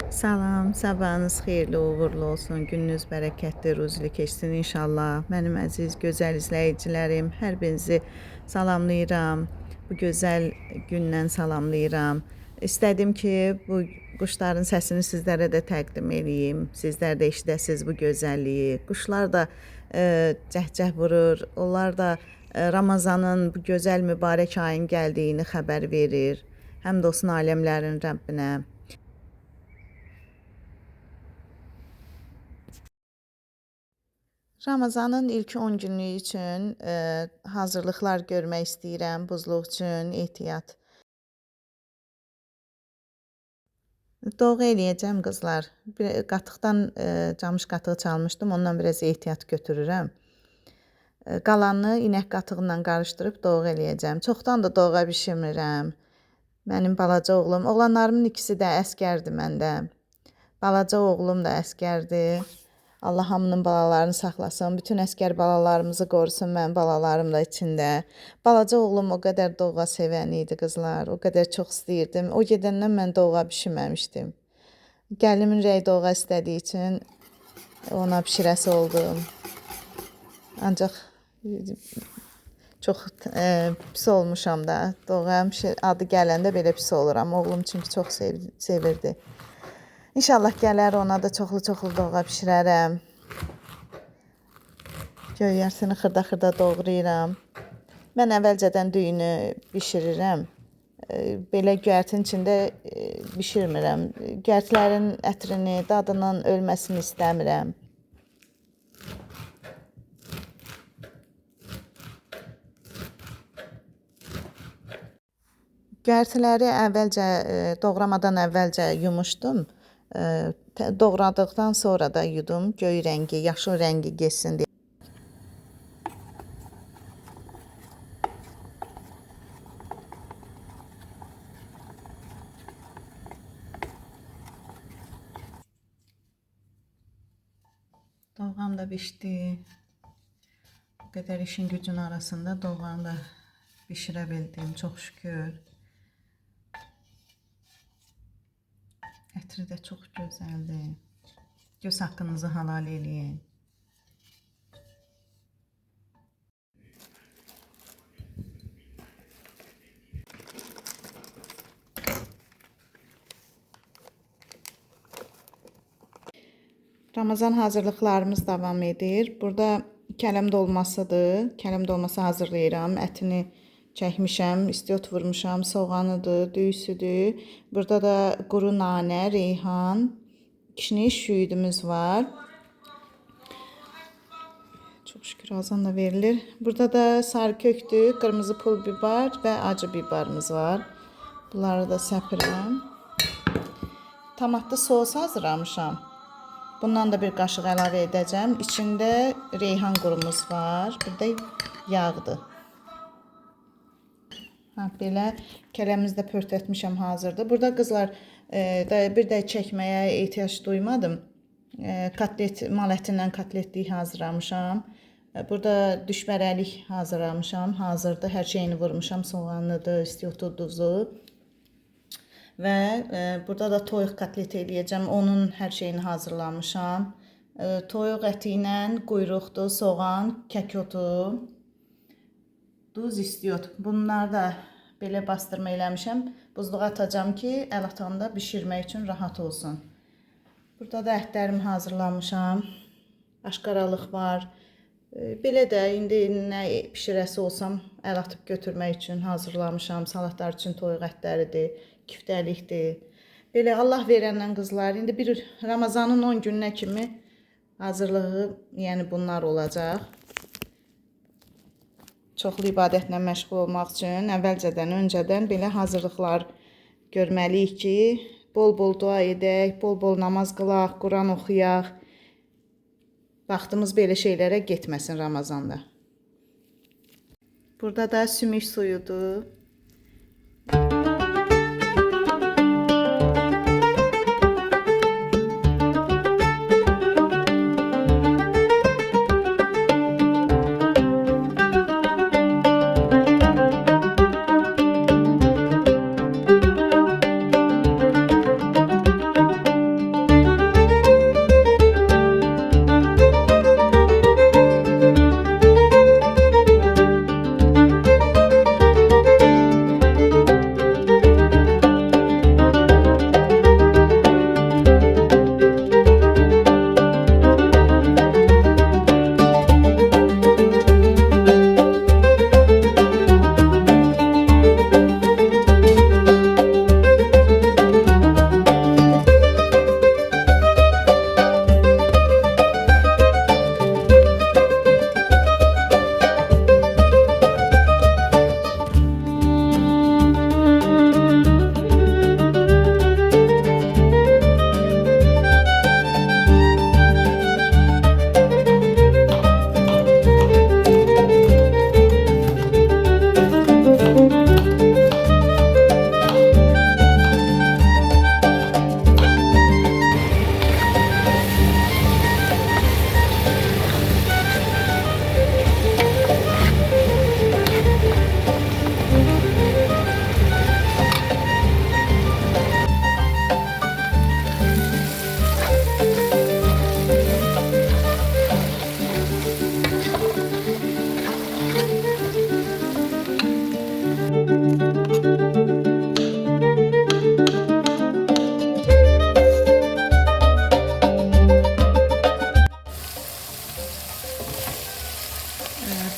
Salam, sabahınız xeyirli, uğurlu olsun, gününüz bərəkətli, ruzlu keçsin inşallah. Mənim əziz, gözəl izləyicilərim, hər birinizi salamlayıram. Bu gözəl gündən salamlayıram. İstədim ki, bu quşların səsini sizlərə də təqdim edeyim. Sizlər də eşidəsiniz bu gözəlliyi. Quşlar da cəhcəh vurur. Onlar da Ramazanın bu gözəl mübarək ayın gəldiyini xəbər verir. Həmd olsun aləmlərin Rəbbinə. Ramazanın ilk 10 günlüyü üçün hazırlıqlar görmək istəyirəm. Buzluq üçün ehtiyat. Doğru eləyəcəm qızlar. Bir qatıqdan camış qatığı çalmışdım. Ondan biraz ehtiyat götürürəm. Qalanını inək qatıqla qarışdırıb doğru eləyəcəm. Çoxdan da doğra bişirmirəm. Mənim balaca oğlum, oğlanlarımın ikisi də əskərdir məndə. Balaca oğlum da əskərdir. Allah hamının balalarını saxlasın. Bütün əskər balalarımızı qorusun. Mənim balalarım da içində. Balaca oğlum o qədər doğğa sevən idi qızlar. O qədər çox istəyirdim. O gedəndən mən doğğa bişirməmişdim. Gəlimin rəy doğğa istədiyi üçün ona bişirəsi oldum. Ancaq çox pis olmuşam da. Doğğa adı gələndə belə pis oluram. Oğlum çünki çox sevirdi. İnşallah gələr, ona da çoxlu doğğa bişirərəm. Göyərsini xırda doğrayıram. Mən əvvəlcədən düyünü bişirirəm. Belə göyərtin içində bişirmirəm. Göyərtlərin ətrini, dadının ölməsini istəmirəm. Göyərtiləri əvvəlcə, doğramadan əvvəlcə yumuşdum. Doğradıqdan sonra da yudum, göy rəngi, yaşıl rəngi geçsin deyə. Doğğam da bişdi. Bu qədər işin gücün arasında doğğanı da bişirə bildim, çox şükür. Ətri də çox gözəldir. Göz haqqınızı halal eləyin. Ramazan hazırlıqlarımız davam edir. Burada kələm dolmasıdır. Kələm dolması hazırlayıram. Ətini çəkmişəm, istiot vurmuşam, soğanıdır, düyüsüdür. Burada da quru nanə, reyhan, kişniş şüyüdümüz var. Çox şükür azan da verilir. Burada da sarı kökdür, qırmızı pul biber və acı biberimiz var. Bunları da səpirəm. Tomatlı sos hazırlamışam. Bundan da bir qaşıq əlavə edəcəm. İçində reyhan qurumuz var. Bir də yağdır. Belə kələmizi də pört etmişəm, hazırdır. Burada qızlar bir də çəkməyə ehtiyac duymadım. Kotlet, mal ətindən kotletlik hazırlamışam. Burada düşbərəlik hazırlamışam. Hazırdır. Hər şeyini vurmuşam. Soğanlıdır, istiotu, duzu. Və burada da toyuq kotlet eləyəcəm. Onun hər şeyini hazırlamışam. Toyuq əti ilə quyruqdur, soğan, kəkotu, duz, istiot. Bunları da belə bastırma eləmişəm. Buzluğa atacağım ki, əl atanda bişirmək üçün rahat olsun. Burada da ətlərimi hazırlamışam. Aşqaralıq var. Belə də indi nə bişirəsi olsam əl atıb götürmək üçün hazırlamışam. Salatlar üçün toyuq ətləridir, küftəlikdir. Belə Allah verəndən qızlar, indi bir Ramazanın 10 gününə kimi hazırlığı, yəni bunlar olacaq. Çoxlu ibadətlə məşğul olmaq üçün əvvəlcədən, öncədən belə hazırlıqlar görməliyik ki, bol-bol dua edək, bol-bol namaz qılaq, Quran oxuyaq. Vaxtımız belə şeylərə getməsin Ramazanda. Burada da sümük suyudur.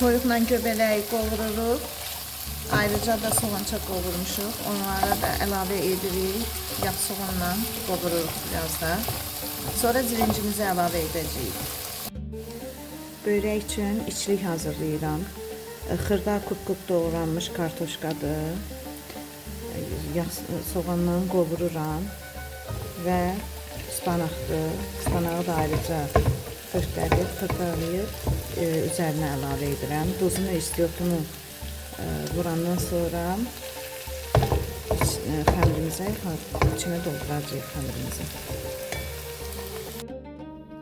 Toyuqla göbələyi qovururuq. Ayrıca da soğança qovurmuşuq. Onları da əlavə edirik. Yağ soğanla qovururuq biraz da. Sonra zirincimizi əlavə edəcəyik. Börək üçün içlik hazırlayıram. Xırda kub-kub doğranmış kartoşkadır. Yağ soğanla qovururam və ıspanaqdır. Ispanağı da ayrıca fırçalayıb üzərinə əlavə edirəm. Duzunu, istiotunu vurandan sonra xəmirimizə içine dolduracağıq xəmirimizi.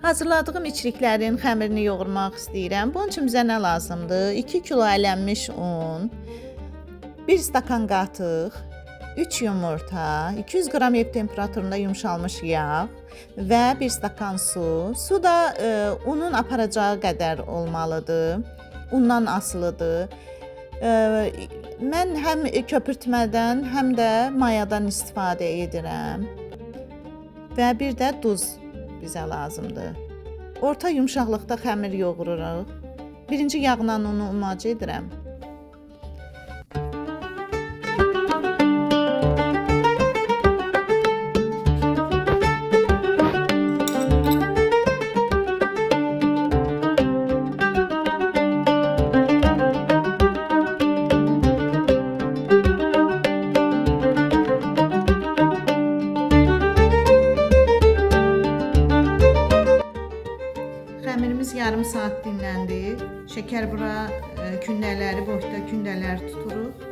Hazırladığım içliklərin xəmirini yoğurmaq istəyirəm. Bunun üçün bizə nə lazımdır? 2 kilo ələnmiş un, 1 stakan qatıq, 3 yumurta, 200 qram ev temperaturunda yumşalmış yağ və 1 stakan su. Su da unun aparacağı qədər olmalıdır. Undan asılıdır. Mən həm köpürtmədən, həm də mayadan istifadə edirəm. Və bir də duz bizə lazımdır. Orta yumşaqlıqda xəmir yoğururuq. Birinci yağla unu umac edirəm. Xəmirimiz yarım saat dinləndi. Şəkər bura kündələri, boyda kündələr tuturuq.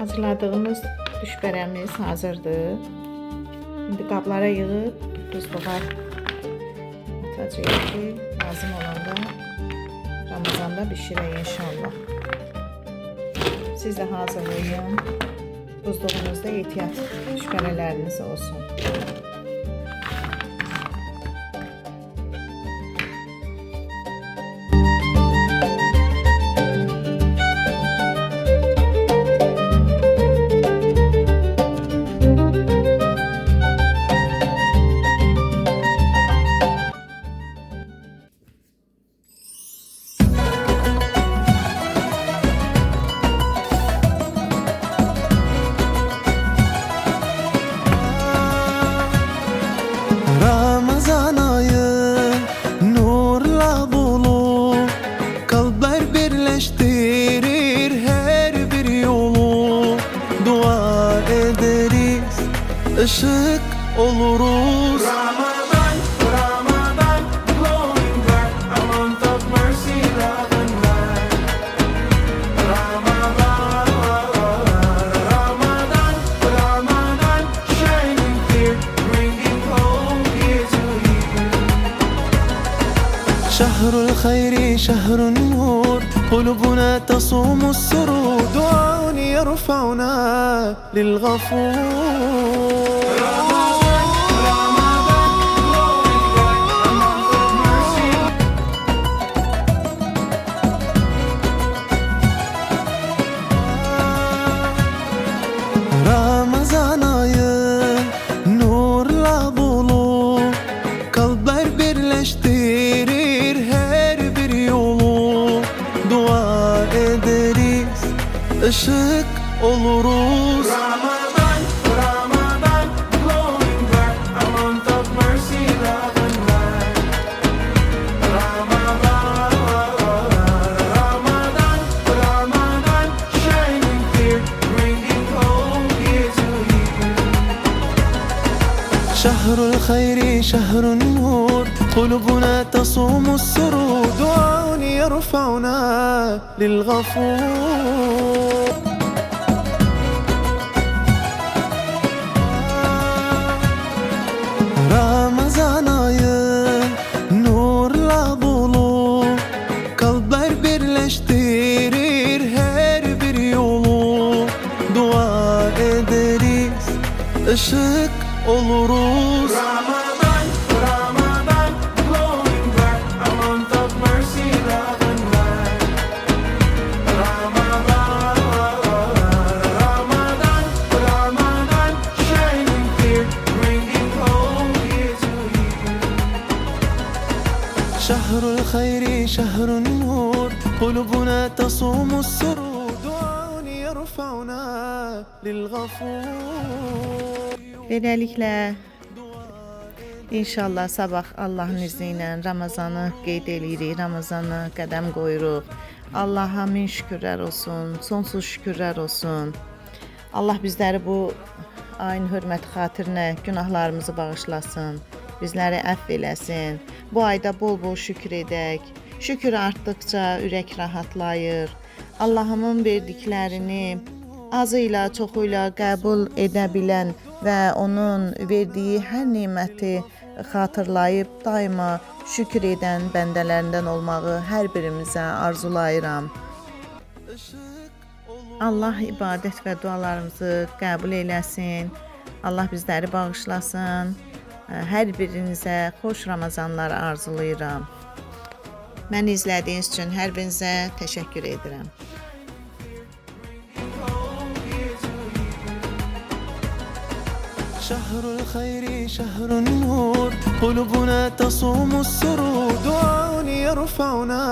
Hazırladığımız düşbərəmiz hazırdır. İndi qablara yığıb buzluğa atacağıq ki, lazım olanda Ramazanda bişirək inşallah. Siz də hazırlayın. Buzluğunuzda ehtiyat düşbərələriniz olsun. Ramazan ayı nurla dolu, kalpler birleştirir her bir yolu. Dua ederiz, ışık oluruz. Ramadan, Ramadan, glowing bright, a month of mercy, love and light. Ramadan, Ramadan, Ramadan, shining clear, bringing hope year to year. شهر الخير شهر النور قلوبنا تصوم السرور دعاء يرفعنا للغفور رمضان رمضان glowing bright a month of mercy Ramazan ayı nurla dolu kalpler birleştirir her bir yolu dua ederiz ışık oluruz Ramadan Ramadan glowing bright a month of mercy love and light Ramadan Ramadan Ramadan shining clear bringing hope year to year شهر الخير شهر النور قلوبنا تصوم السرور دعاء يرفعنا للغفور Ramazan ayı nurla dolu kalpler birleştirir her bir yolu dua ederiz, ışık oluruz. Ramadan, Ramadan, glowing bright, a month of mercy, love and light. Ramadan, Ramadan, Ramadan, shining clear, bringing hope year to year. شهر الخير شهر النور قلوبنا تصوم السرور دعاء يرفعنا للغفور. Beləliklə İnşallah sabah Allahın izni ilə Ramazanı qeyd edirik, Ramazanı qədəm qoyuruq. Allaha min şükürlər olsun, sonsuz şükürlər olsun. Allah bizləri bu ayın hörməti xatirinə günahlarımızı bağışlasın, bizləri əfv eləsin. Bu ayda bol-bol şükür edək. Şükür artdıqca ürək rahatlayır. Allahımın verdiklərini azı ilə, çoxu ilə qəbul edə bilən və onun verdiyi hər neməti xatırlayıb daima şükür edən bəndələrindən olmağı hər birimizə arzulayıram. Allah ibadət və dualarımızı qəbul eləsin. Allah bizləri bağışlasın. Hər birinizə xoş Ramazanlar arzulayıram. Məni izlədiyiniz üçün hər birinizə təşəkkür edirəm. شهر الخير شهر النور قلوبنا تصوم السرور دعاء يرفعنا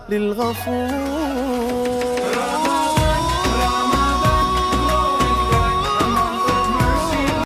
للغفور.